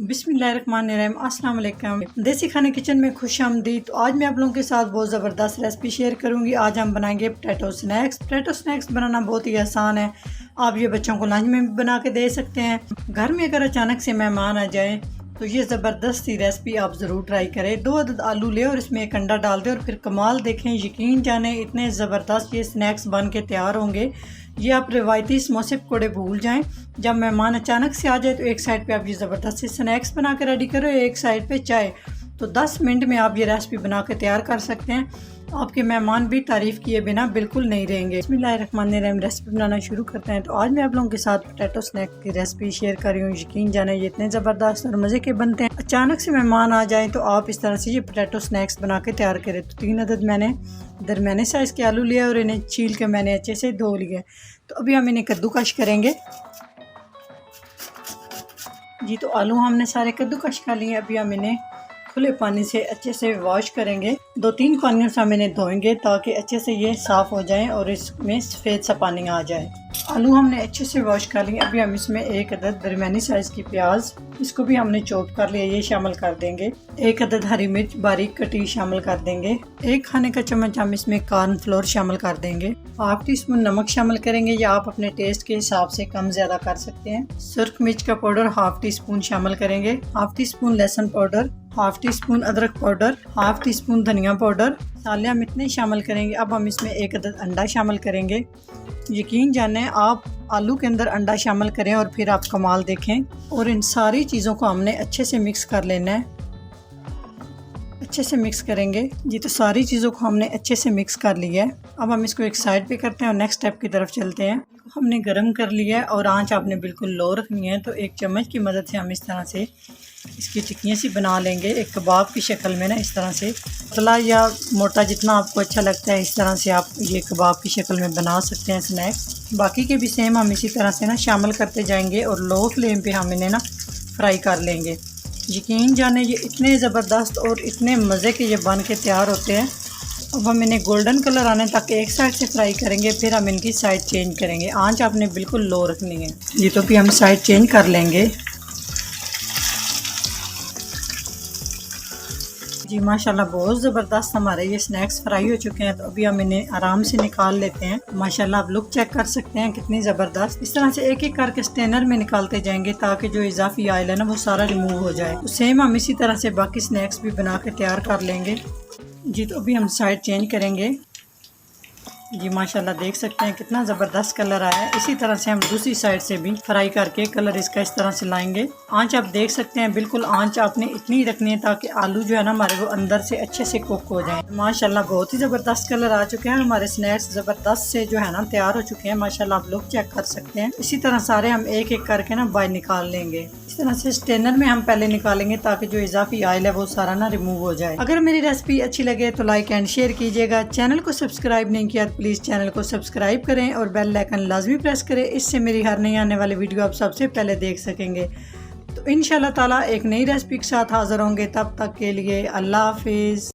बिस्मिल्लाहिर्रहमानिर्रहीम, अस्सलाम वालेकुम। देसी खाने किचन में खुशामदीद। तो आज मैं आप लोगों के साथ बहुत ज़बरदस्त रेसिपी शेयर करूंगी। आज हम बनाएंगे पोटैटो स्नैक्स। पोटैटो स्नैक्स बनाना बहुत ही आसान है। आप ये बच्चों को लंच में भी बना के दे सकते हैं। घर में अगर अचानक से मेहमान आ जाए तो ये ज़बरदस्त सी रेसिपी आप ज़रूर ट्राई करें। 2 अदद आलू ले और इसमें एक अंडा डाल दें और फिर कमाल देखें, यकीन जाने इतने ज़बरदस्त ये स्नैक्स बन के तैयार होंगे। ये आप रिवायती समोसे पकौड़े भूल जाएं। जब मेहमान अचानक से आ जाए तो एक साइड पे आप ये ज़बरदस्त से स्नैक्स बना के रेडी करो, एक साइड पे चाय। तो 10 मिनट में आप ये रेसिपी बना के तैयार कर सकते हैं। आपके मेहमान भी तारीफ़ किए बिना बिल्कुल नहीं रहेंगे। बिस्मिल्लाहिर्रहमानिर्रहीम, रेसिपी बनाना शुरू करते हैं। तो आज मैं आप लोगों के साथ पोटैटो स्नैक की रेसिपी शेयर कर रही हूँ। यकीन जाने ये इतने ज़बरदस्त और मज़े के बनते हैं। अचानक से मेहमान आ जाए तो आप इस तरह से ये पोटैटो स्नैक्स बना के तैयार करें। तो 3 अदद मैंने दरमियाने साइज़ के आलू लिए और इन्हें छील के मैंने अच्छे से धो लिए। तो अभी हम इन्हें कद्दूकश करेंगे जी। तो आलू हमने सारे कद्दूकश कर लिए। अभी हम इन्हें खुले पानी से अच्छे से वॉश करेंगे। 2-3 पानियों से हम इन्हें धोएंगे ताकि अच्छे से ये साफ़ हो जाएं और इसमें सफ़ेद सा पानी आ जाए। आलू हमने अच्छे से वॉश कर लिए। अभी हम इसमें 1 अदद दरमियानी साइज़ की प्याज, इसको भी हमने चॉप कर लिया, ये शामिल कर देंगे। 1 अदद हरी मिर्च बारीक कटी शामिल कर देंगे। 1 खाने का चम्मच हम इसमें कॉर्नफ्लोर शामिल कर देंगे। 1/2 टीस्पून नमक शामिल करेंगे, या आप अपने टेस्ट के हिसाब से कम ज़्यादा कर सकते हैं। सुर्ख मिर्च का पाउडर 1/2 टीस्पून शामिल करेंगे। 1/2 टीस्पून लहसुन पाउडर, 1/2 टीस्पून अदरक पाउडर, 1/2 टीस्पून धनिया पाउडर। मसाले हम इतने शामिल करेंगे। अब हम इसमें 1 अदद अंडा शामिल करेंगे। यकीन जाने आप आलू के अंदर अंडा शामिल करें और फिर आप कमाल देखें। और इन सारी चीज़ों को हमने अच्छे से मिक्स कर लेना है। अच्छे से मिक्स करेंगे जी। तो सारी चीज़ों को हमने अच्छे से मिक्स कर लिया है। अब हम इसको एक साइड पे करते हैं और नेक्स्ट स्टेप की तरफ चलते हैं। हमने गरम कर लिया है और आंच आपने बिल्कुल लो रखनी है। तो एक चम्मच की मदद से हम इस तरह से इसकी टिक्कियाँ सी बना लेंगे, एक कबाब की शक्ल में ना। इस तरह से पतला या मोटा जितना आपको अच्छा लगता है, इस तरह से आप ये कबाब की शक्ल में बना सकते हैं स्नैक्स। बाकी के भी सेम हम इसी तरह से ना शामिल करते जाएंगे और लो फ्लेम पे हम इन्हें ना फ्राई कर लेंगे। यकीन जाने ये इतने ज़बरदस्त और इतने मज़े के ये बन के तैयार होते हैं। अब हम इन्हें गोल्डन कलर आने तक एक साइड से फ्राई करेंगे, फिर हम इनकी साइड चेंज करेंगे। आंच आपने बिल्कुल लो रखनी है जी। तो भी हम साइड चेंज कर लेंगे जी। माशाल्लाह बहुत ज़बरदस्त हमारे ये स्नैक्स फ्राई हो चुके हैं। तो अभी हम इन्हें आराम से निकाल लेते हैं। माशाल्लाह आप लुक चेक कर सकते हैं कितनी ज़बरदस्त। इस तरह से एक एक करके स्टेनर में निकालते जाएंगे ताकि जो इजाफी ऑयल है ना वो सारा रिमूव हो जाए। तो सेम हम इसी तरह से बाकी स्नैक्स भी बना के तैयार कर लेंगे जी। तो अभी हम साइड चेंज करेंगे जी। माशाल्लाह देख सकते हैं कितना ज़बरदस्त कलर आया है। इसी तरह से हम दूसरी साइड से भी फ्राई करके कलर इसका इस तरह से लाएंगे। आंच आप देख सकते हैं बिल्कुल आंच आपने इतनी रखनी है ताकि आलू जो है ना हमारे वो अंदर से अच्छे से कुक हो जाए। माशाल्लाह बहुत ही ज़बरदस्त कलर आ चुके हैं। हमारे स्नैक्स ज़बरदस्त से जो है ना तैयार हो चुके हैं। माशाल्लाह आप लोग चेक कर सकते हैं। इसी तरह सारे हम एक एक करके ना बाहर निकाल लेंगे। इस तरह से स्टेनर में हम पहले निकालेंगे ताकि जो इजाफी ऑयल है वो सारा ना रिमूव हो जाए। अगर मेरी रेसिपी अच्छी लगे तो लाइक एंड शेयर कीजिएगा। चैनल को सब्सक्राइब नहीं किया तो प्लीज़ चैनल को सब्सक्राइब करें और बेल आइकन लाजमी प्रेस करें। इससे मेरी हर नई आने वाली वीडियो आप सबसे पहले देख सकेंगे। तो इंशाल्लाह ताला एक नई रेसिपी के साथ हाज़िर होंगे। तब तक के लिए अल्लाह हाफिज़।